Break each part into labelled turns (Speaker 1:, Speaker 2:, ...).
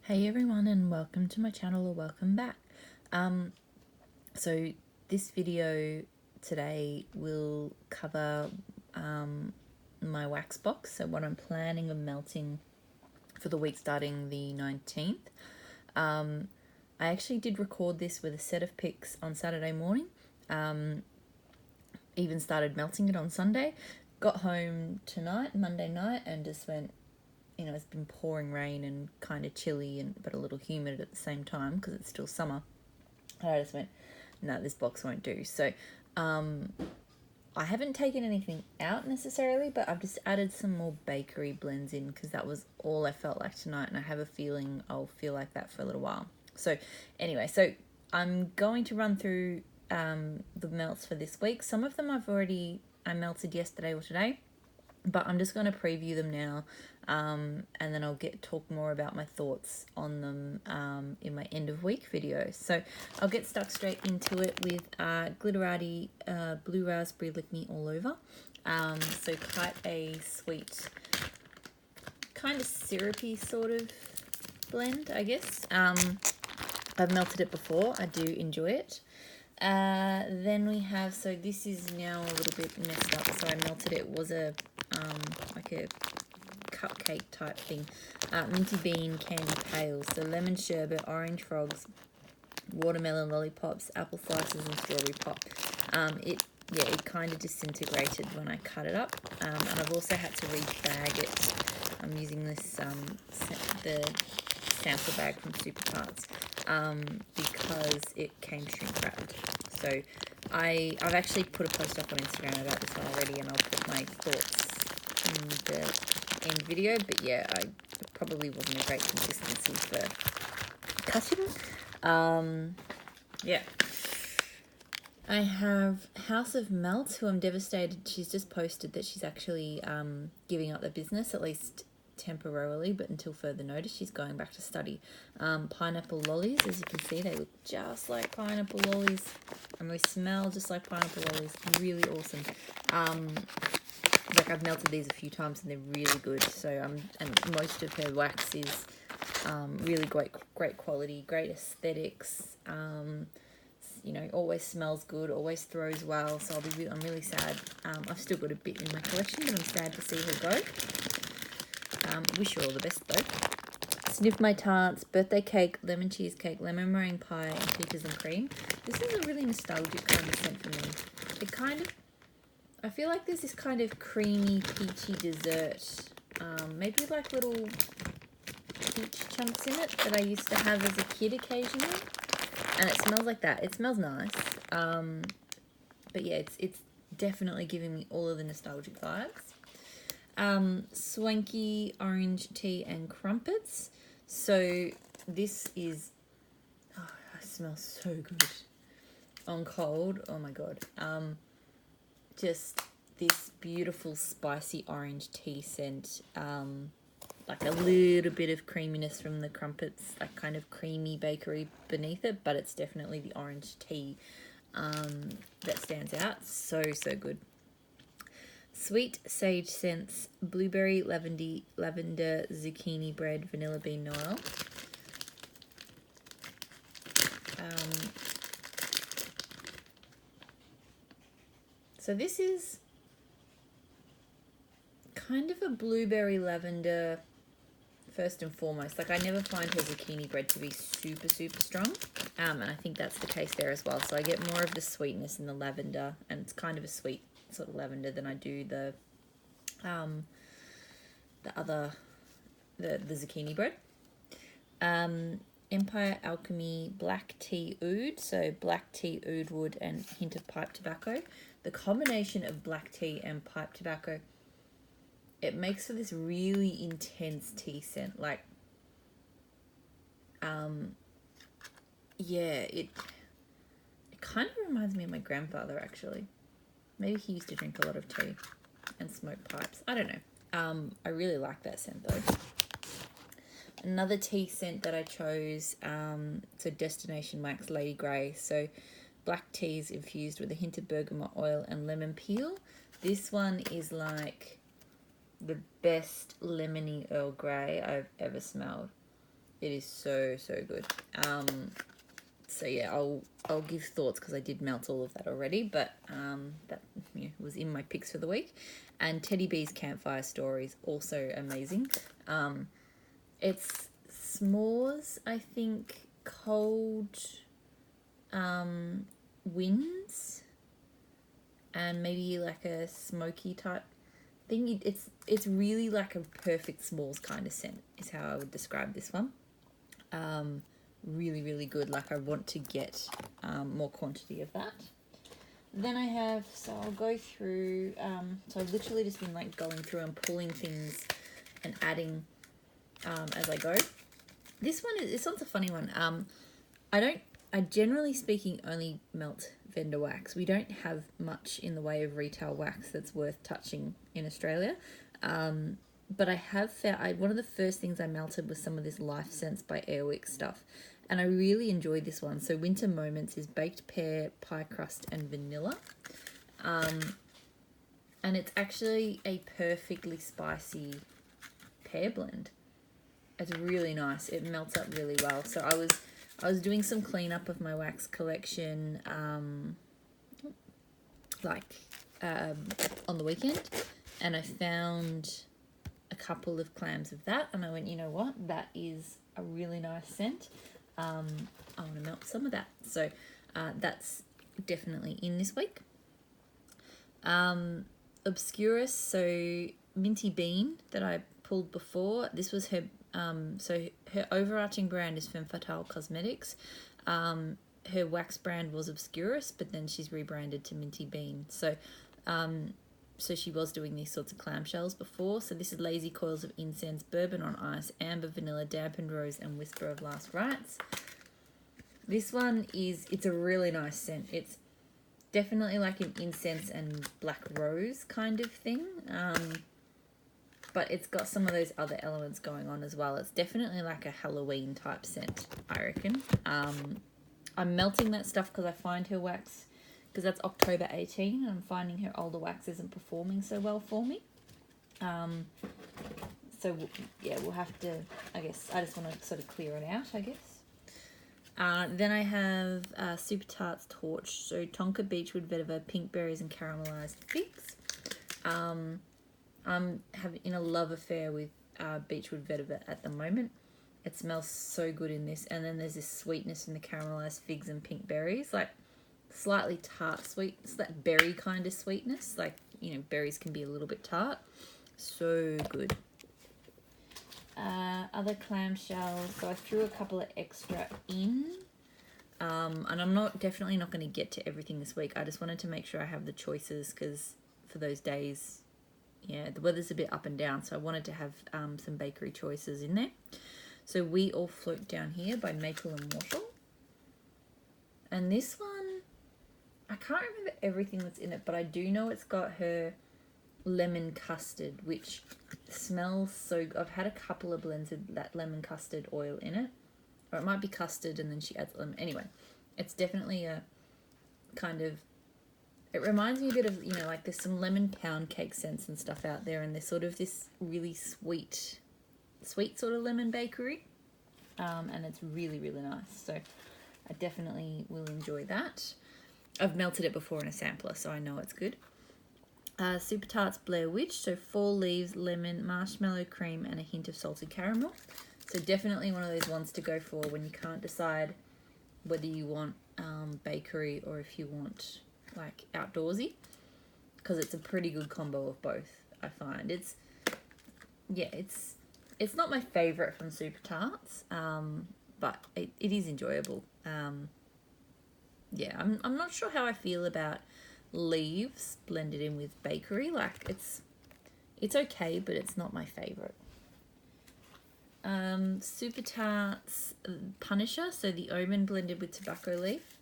Speaker 1: Hey everyone, and welcome to my channel, or welcome back. So this video today will cover my wax box, so what I'm planning on melting for the week starting the 19th. I actually did record this with a set of pics on Saturday morning, even started melting it on Sunday, got home tonight, Monday night, and just went, it's been pouring rain and kind of chilly but a little humid at the same time because it's still summer. And I just went, no, this box won't do. So I haven't taken anything out necessarily, but I've just added some more bakery blends in because that was all I felt like tonight, and I have a feeling I'll feel like that for a little while. So anyway, I'm going to run through the melts for this week. Some of them I melted yesterday or today, but I'm just going to preview them now, and then I'll talk more about my thoughts on them in my end of week video. So I'll get stuck straight into it with Glitterati Blue Raspberry Lick Me All Over. So quite a sweet, kind of syrupy sort of blend, I guess. I've melted it before. I do enjoy it. Then we have, so this is now a little bit messed up, so I melted it. It was like a cupcake type thing. Minty Bean Candy Pales, so lemon sherbet, orange frogs, watermelon lollipops, apple slices, and strawberry pop. It kind of disintegrated when I cut it up, and I've also had to rebag it. I'm using this the sample bag from Super Tarts because it came shrink wrapped. So I've actually put a post up on Instagram about this one already, and I'll put my thoughts in the end video. But yeah, it probably wasn't a great consistency for cutting. Yeah. I have House of Melt, who I'm devastated. She's just posted that she's actually giving up the business, at least temporarily, but until further notice. She's going back to study. Pineapple lollies, as you can see, they look just like pineapple lollies, and they smell just like pineapple lollies. Really awesome. Like, I've melted these a few times and they're really good. So and most of her wax is really great quality, great aesthetics. Always smells good, always throws well. So I'm really sad. I've still got a bit in my collection, but I'm sad to see her go. Wish her all the best though. Sniff My Tarts, birthday cake, lemon cheesecake, lemon meringue pie, and peaches and cream. This is a really nostalgic kind of scent for me. I feel like there's this kind of creamy, peachy dessert, maybe like little peach chunks in it that I used to have as a kid occasionally. And it smells like that. It smells nice. But yeah, it's definitely giving me all of the nostalgic vibes. Swanky orange tea and crumpets. So this is, it smells so good on cold. Oh my god. Just this beautiful spicy orange tea scent. Like a little bit of creaminess from the crumpets, like kind of creamy bakery beneath it, but it's definitely the orange tea that stands out. So good. Sweet Sage Scents, blueberry, lavender, zucchini bread, vanilla bean Noel. So this is kind of a blueberry lavender first and foremost. Like, I never find her zucchini bread to be super strong, and I think that's the case there as well. So I get more of the sweetness in the lavender, and it's kind of a sweet sort of lavender than I do the zucchini bread. Empire Alchemy Black Tea Oud, so black tea, oud wood, and hint of pipe tobacco. The combination of black tea and pipe tobacco, it makes for this really intense tea scent. Like, it kind of reminds me of my grandfather, actually. Maybe he used to drink a lot of tea and smoke pipes. I don't know. I really like that scent though. Another tea scent that I chose, so Destination Wax Lady Grey. So black teas infused with a hint of bergamot oil and lemon peel. This one is like the best lemony Earl Grey I've ever smelled. It is so, so good. So yeah, I'll give thoughts because I did melt all of that already, but that was in my picks for the week. And Teddy B's Campfire Stories, also amazing. It's s'mores, I think, cold winds, and maybe like a smoky type thing. It's really like a perfect s'mores kind of scent is how I would describe this one. Really, really good. Like I want to get more quantity of that. Then I have, so I'll go through, so I've literally just been like going through and pulling things and adding as I go. This one's a funny one. I generally speaking only melt vendor wax. We don't have much in the way of retail wax that's worth touching in Australia. But I have found, one of the first things I melted was some of this Life Sense by Airwick stuff. And I really enjoyed this one. So Winter Moments is baked pear, pie crust, and vanilla. And it's actually a perfectly spicy pear blend. It's really nice. It melts up really well. So I was doing some cleanup of my wax collection, on the weekend, and I found a couple of clams of that, and I went, you know what, that is a really nice scent. I want to melt some of that. So that's definitely in this week. Obscurus, so Minty Bean that I pulled before. This was her, so her overarching brand is Femme Fatale Cosmetics. Her wax brand was Obscurus, but then she's rebranded to Minty Bean. So she was doing these sorts of clamshells before. So this is Lazy Coils of Incense, Bourbon on Ice, Amber, Vanilla, Dampened Rose, and Whisper of Last Rites. This one it's a really nice scent. It's definitely like an incense and black rose kind of thing. But it's got some of those other elements going on as well. It's definitely like a Halloween type scent, I reckon. I'm melting that stuff because I find her wax, because that's October 18, and I'm finding her older wax isn't performing so well for me. So yeah, we'll have to, I guess, I just want to sort of clear it out, I guess. Then I have Super Tarts Torch, so Tonka Beechwood Vetiver, Pink Berries and Caramelized Figs. I'm in a love affair with Beechwood Vetiver at the moment. It smells so good in this, and then there's this sweetness in the caramelized figs and pink berries, like slightly tart sweet. It's that berry kind of sweetness, like, you know, berries can be a little bit tart. So good. Other clamshells, so I threw a couple of extra in, and I'm definitely not going to get to everything this week. I just wanted to make sure I have the choices, because for those days, yeah, the weather's a bit up and down, so I wanted to have some bakery choices in there. So We All Float Down Here by Maple and Mortal. And this one, I can't remember everything that's in it, but I do know it's got her lemon custard, which smells so good. I've had a couple of blends of that lemon custard oil in it. Or it might be custard and then she adds lemon. Anyway, it's definitely a kind of, it reminds me a bit of, you know, like there's some lemon pound cake scents and stuff out there, and there's sort of this really sweet sort of lemon bakery, and it's really, really nice. So I definitely will enjoy that. I've melted it before in a sampler, so I know it's good. Super Tarts Blair Witch, so fall leaves, lemon, marshmallow cream, and a hint of salted caramel. So definitely one of those ones to go for when you can't decide whether you want bakery or if you want like outdoorsy, because it's a pretty good combo of both, I find. It's not my favourite from Super Tarts, but it is enjoyable. I'm not sure how I feel about leaves blended in with bakery. Like it's okay, but it's not my favourite. Super Tarts Punisher, so the Omen blended with tobacco leaf.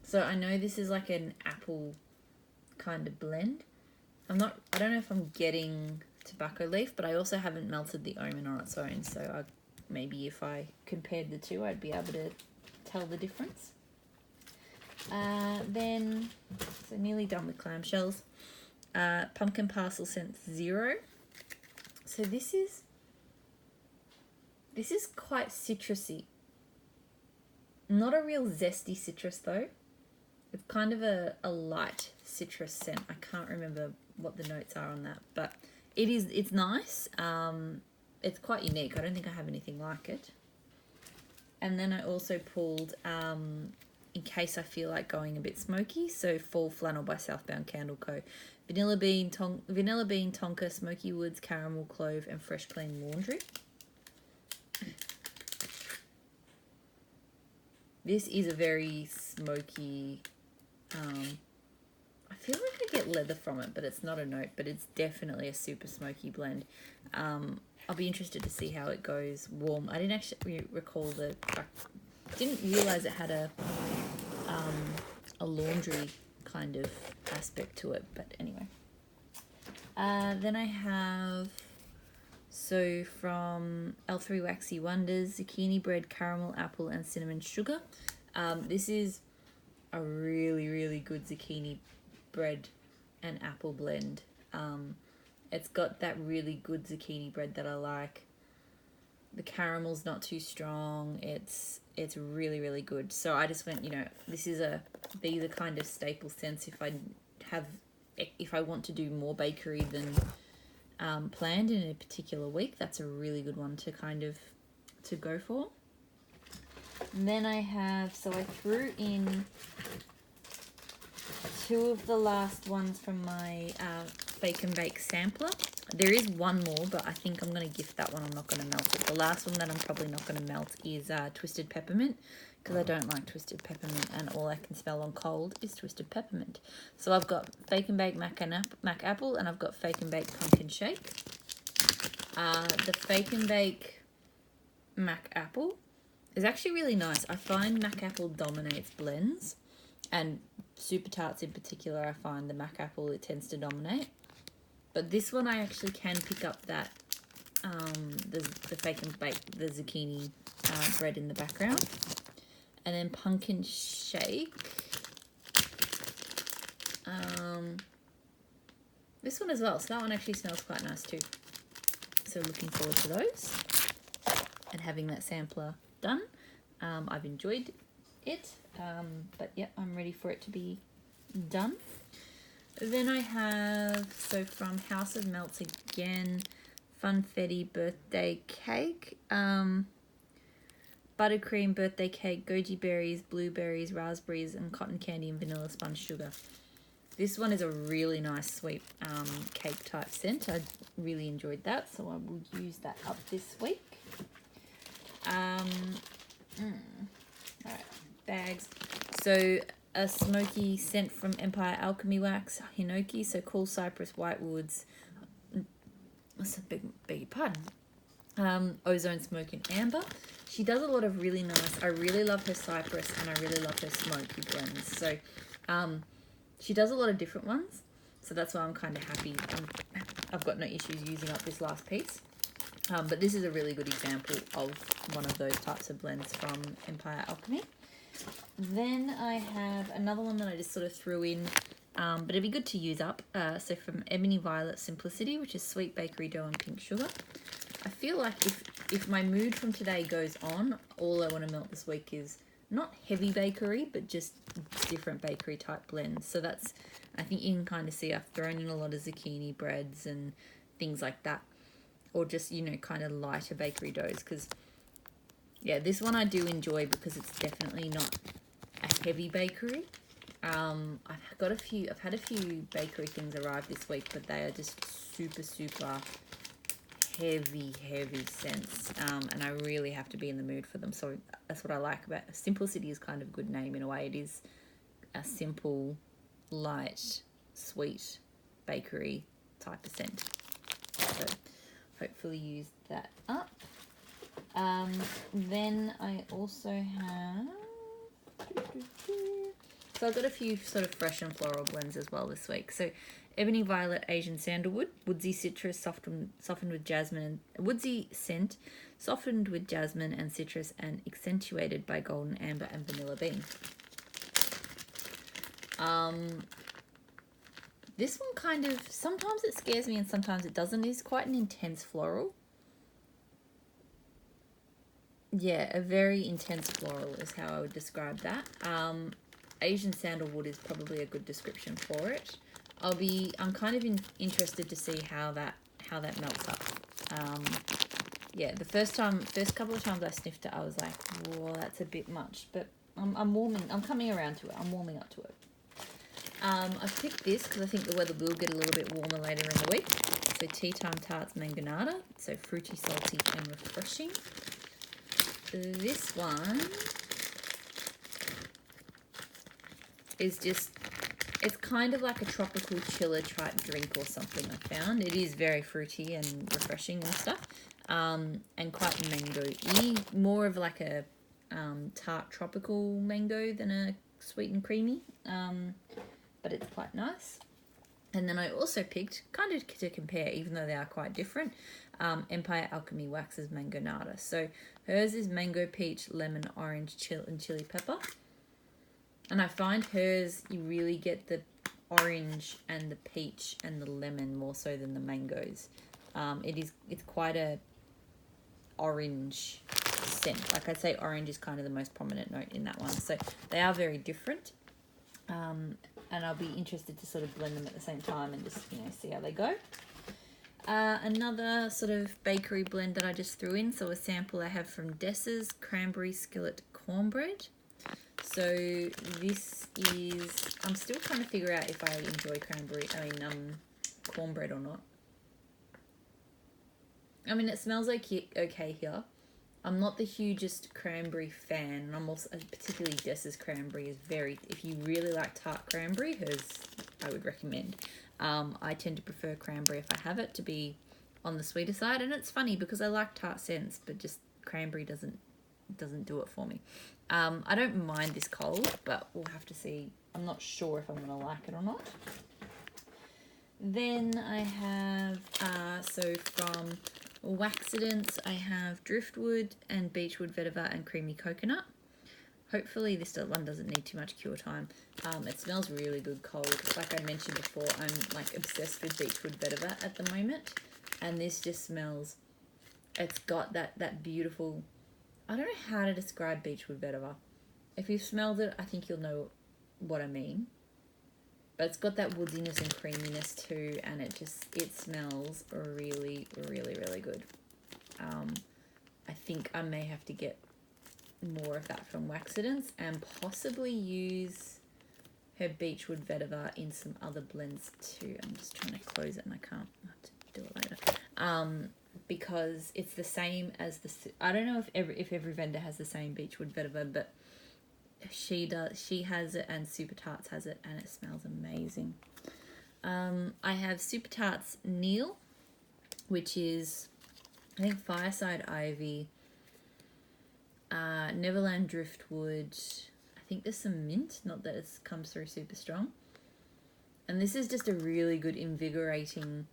Speaker 1: So I know this is like an apple kind of blend. I don't know if I'm getting tobacco leaf, but I also haven't melted the Omen on its own, so maybe if I compared the two, I'd be able to tell the difference. Then, so nearly done with clamshells. Pumpkin Parcel Scent 0. So this is This is quite citrusy. Not a real zesty citrus though. It's kind of a light citrus scent. I can't remember what the notes are on that, but it's nice. It's quite unique. I don't think I have anything like it. And then I also pulled, in case I feel like going a bit smoky, so Fall Flannel by Southbound Candle Co. Vanilla bean, tonka, smoky woods, caramel, clove, and fresh clean laundry. This is a very smoky, I feel like I get leather from it, but it's not a note, but it's definitely a super smoky blend. I'll be interested to see how it goes warm. I didn't actually recall I didn't realize it had a laundry kind of aspect to it, but anyway. Then I have, so from L3 Waxy Wonders, zucchini bread, caramel, apple, and cinnamon sugar. This is a really, really good zucchini bread and apple blend. It's got that really good zucchini bread that I like. The caramel's not too strong. It's really, really good. So I just went, these are kind of staple scents if I want to do more bakery than planned in a particular week. That's a really good one to go for. And then I threw in two of the last ones from my Bake and Bake sampler. There is one more, but I think I'm going to gift that one. I'm not going to melt it. The last one that I'm probably not going to melt is Twisted Peppermint, because I don't like Twisted Peppermint, and all I can smell on cold is Twisted Peppermint. So I've got Bake and Bake Mac Apple, and I've got Fake and Bake Pumpkin Shake. The Fake and Bake Mac Apple is actually really nice. I find Mac Apple dominates blends, and super tarts in particular, I find the Mac Apple, it tends to dominate. But this one I actually can pick up that the Fake and Bake, the zucchini bread in the background. And then Pumpkin Shake. This one as well, so that one actually smells quite nice too. So looking forward to those and having that sampler done. I've enjoyed it, but yeah, I'm ready for it to be done. Then I have, so from House of Melts again, Funfetti birthday cake, buttercream birthday cake, goji berries, blueberries, raspberries, and cotton candy and vanilla sponge sugar. This one is a really nice sweet cake type scent. I really enjoyed that, so I will use that up this week. Alright, bags. So a smoky scent from Empire Alchemy Wax, Hinoki, so cool cypress, whitewoods, beg your pardon, ozone smoke and amber. She does a lot of really nice, I really love her cypress and I really love her smoky blends. So she does a lot of different ones, so that's why I'm kind of happy. I've got no issues using up this last piece. But this is a really good example of one of those types of blends from Empire Alchemy. Then I have another one that I just sort of threw in, but it'd be good to use up. So from Ebony Violet Simplicity, which is sweet bakery dough and pink sugar. I feel like if my mood from today goes on, all I want to melt this week is not heavy bakery, but just different bakery type blends. So that's, I think you can kind of see I've thrown in a lot of zucchini breads and things like that. Or just, kind of lighter bakery doughs. Because, yeah, this one I do enjoy because it's definitely not a heavy bakery. I've had a few bakery things arrive this week, but they are just super, super heavy scents. And I really have to be in the mood for them. So that's what I like about it. Simplicity is kind of a good name in a way. It is a simple, light, sweet bakery type of scent. So hopefully use that up. Then I also have, so I've got a few sort of fresh and floral blends as well this week. So Ebony Violet Asian Sandalwood, Woodsy Citrus softened with jasmine, woodsy scent softened with jasmine and citrus and accentuated by golden amber and vanilla bean. This one kind of, sometimes it scares me and sometimes it doesn't. It's quite an intense floral. Yeah, a very intense floral is how I would describe that. Asian sandalwood is probably a good description for it. I'm kind of interested to see how that melts up. Um, yeah, the first couple of times I sniffed it, I was like, whoa, that's a bit much. But I'm coming around to it. I'm warming up to it. I've picked this because I think the weather will get a little bit warmer later in the week. So Tea Time Tarts Mangonada. So fruity, salty, and refreshing. This one is just, it's kind of like a tropical chiller type drink or something I found. It is very fruity and refreshing and stuff. And quite mango-y. More of like a tart tropical mango than a sweet and creamy. But it's quite nice. And then I also picked, kind of to compare, even though they are quite different, Empire Alchemy Wax's Mangonada. So hers is mango, peach, lemon, orange, and chili pepper. And I find hers, you really get the orange and the peach and the lemon more so than the mangoes. It's quite a orange scent. Like I'd say orange is kind of the most prominent note in that one. So they are very different. And I'll be interested to sort of blend them at the same time and just, see how they go. Another sort of bakery blend that I just threw in. So a sample I have from Dessa's Cranberry Skillet Cornbread. So this is, I'm still trying to figure out if I enjoy cornbread or not. I mean, it smells like okay here. I'm not the hugest cranberry fan, and I'm also, particularly Dessa's cranberry is very, if you really like tart cranberry, hers I would recommend. I tend to prefer cranberry if I have it to be on the sweeter side, and it's funny because I like tart scents, but just cranberry doesn't do it for me. I don't mind this cold, but we'll have to see. I'm not sure if I'm going to like it or not. Then I have, so from Waxidents, I have Driftwood and Beechwood Vetiver and Creamy Coconut. Hopefully this one doesn't need too much cure time. It smells really good cold. Like I mentioned before, I'm like obsessed with Beechwood Vetiver at the moment. And this just smells, it's got that beautiful, I don't know how to describe Beechwood Vetiver. If you've smelled it, I think you'll know what I mean. But it's got that woodiness and creaminess too, and it smells really, really, really good. I think I may have to get more of that from Waxidents and possibly use her Beechwood Vetiver in some other blends too. I'm just trying to close it and I can't. I'll have to do it later. Because it's the same as I don't know if every vendor has the same Beechwood Vetiver, but she has it, and Super Tarts has it, and it smells amazing. I have Super Tarts Neil, which is, I think, Fireside Ivy, Neverland Driftwood. I think there's some mint, not that it comes through super strong. And this is just a really good, invigorating,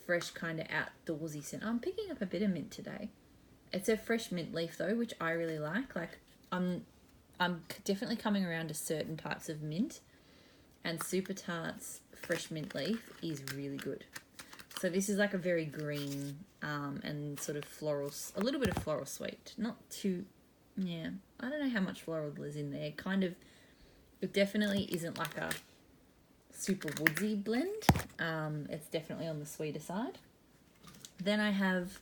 Speaker 1: fresh kind of outdoorsy scent. I'm picking up a bit of mint today. It's a fresh mint leaf though, which I really like. Like I'm definitely coming around to certain types of mint, and Super Tarts fresh mint leaf is really good. So this is like a very green and sort of floral, a little bit of floral sweet. Not too, yeah, I don't know how much floral is in there. Kind of, it definitely isn't like a super woodsy blend. It's definitely on the sweeter side. Then I have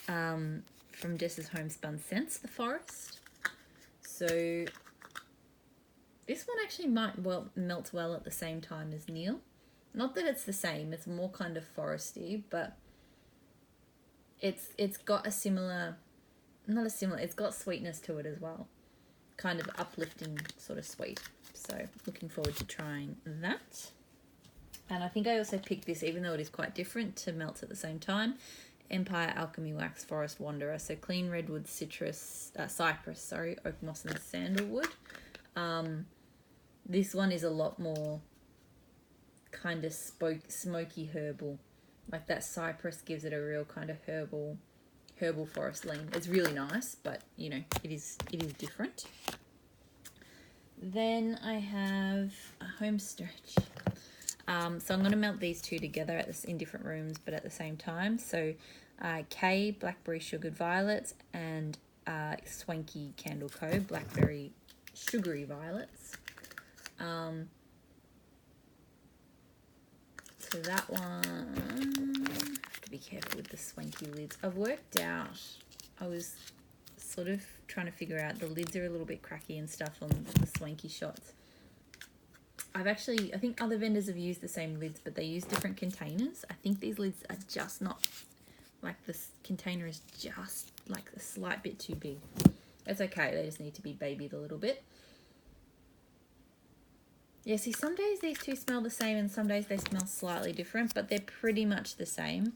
Speaker 1: from Dessa's Homespun Scents, The Forest. So this one actually might melt well at the same time as Neil. Not that it's the same, it's more kind of foresty, but it's got a similar, it's got sweetness to it as well. Kind of uplifting sort of sweet. So looking forward to trying that. And I think I also picked this, even though it is quite different, to melt at the same time. Empire Alchemy Wax Forest Wanderer. So clean redwood, cypress, oak moss and sandalwood. This one is a lot more kind of smoky herbal. Like that cypress gives it a real kind of herbal forest lean. It's really nice, but it is different. Then I have a home stretch. So I'm going to melt these two together in different rooms, but at the same time. So K, Blackberry Sugared Violets, and Swanky Candle Co. Blackberry Sugary Violets. So that one, have to be careful with the swanky lids. I've worked out, I was sort of trying to figure out, the lids are a little bit cracky and stuff on the swanky shots. I think other vendors have used the same lids, but they use different containers. I think these lids are just not, like this container is just like a slight bit too big. It's okay, they just need to be babied a little bit. Yeah, see, some days these two smell the same and some days they smell slightly different, but they're pretty much the same.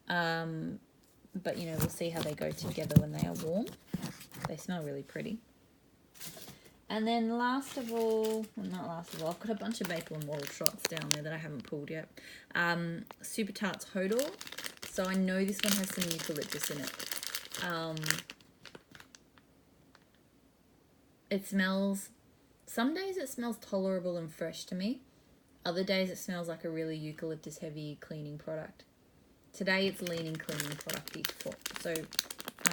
Speaker 1: But, you know, we'll see how they go together when they are warm. They smell really pretty. And then last of all, I've got a bunch of maple and wattle shots down there that I haven't pulled yet. Super Tarts Hodor. So I know this one has some eucalyptus in it. It smells... Some days it smells tolerable and fresh to me. Other days it smells like a really eucalyptus heavy cleaning product. Today it's leaning cleaning producty. So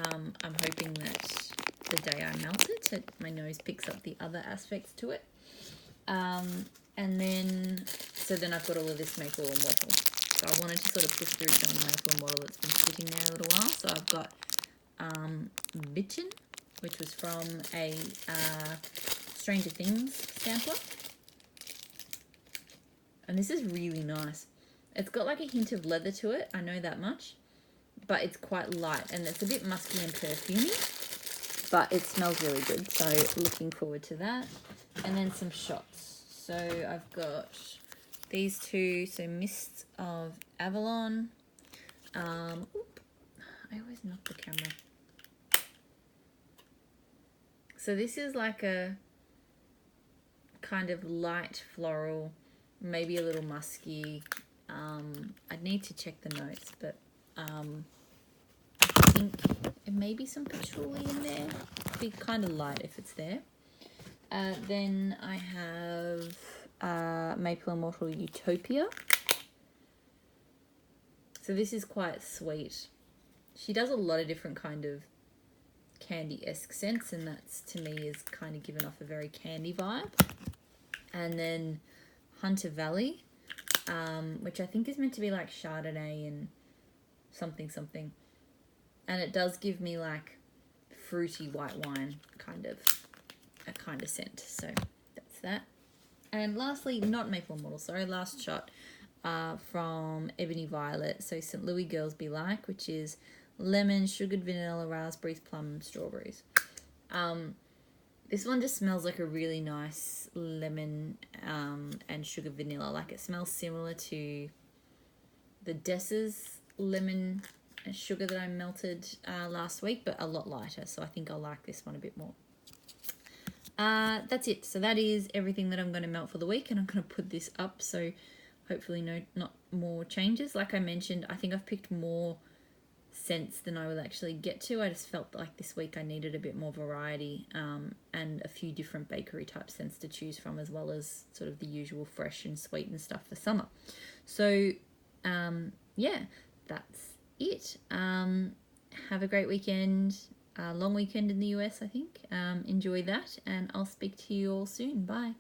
Speaker 1: I'm hoping that the day I melt it, my nose picks up the other aspects to it. And then I've got all of this maple and wattle. So I wanted to sort of push through some of the maple and wattle that's been sitting there a little while. So I've got Bitchin, which was from a Stranger Things sampler. And this is really nice. It's got like a hint of leather to it, I know that much. But it's quite light and it's a bit musky and perfumey. But it smells really good, so looking forward to that. And then some shots. So I've got these two, so Mists of Avalon. I always knock the camera. So this is like a kind of light floral, maybe a little musky. I'd need to check the notes, but I think it may be some patchouli in there. It'd be kind of light if it's there. Then I have Maple and Wattle Utopia. So this is quite sweet. She does a lot of different kind of candy-esque scents, and that's to me is kind of given off a very candy vibe. And then Hunter Valley, which I think is meant to be like Chardonnay and something. And it does give me like fruity white wine kind of scent. So that's that. And lastly, not Maple and Wattle, sorry, last shot from Ebony Violet. So St. Louis Girls Be Like, which is lemon, sugared vanilla, raspberries, plum, strawberries. This one just smells like a really nice lemon and sugar vanilla. Like it smells similar to the Dessa's lemon and sugar that I melted last week, but a lot lighter. So I think I'll like this one a bit more. That's it. So that is everything that I'm going to melt for the week, and I'm going to put this up. So hopefully not more changes. Like I mentioned, I think I've picked more scents than I will actually get to. I just felt like this week I needed a bit more variety and a few different bakery type scents to choose from, as well as sort of the usual fresh and sweet and stuff for summer. So yeah, that's it. Have a great weekend, long weekend in the US, I think. Enjoy that, and I'll speak to you all soon. Bye.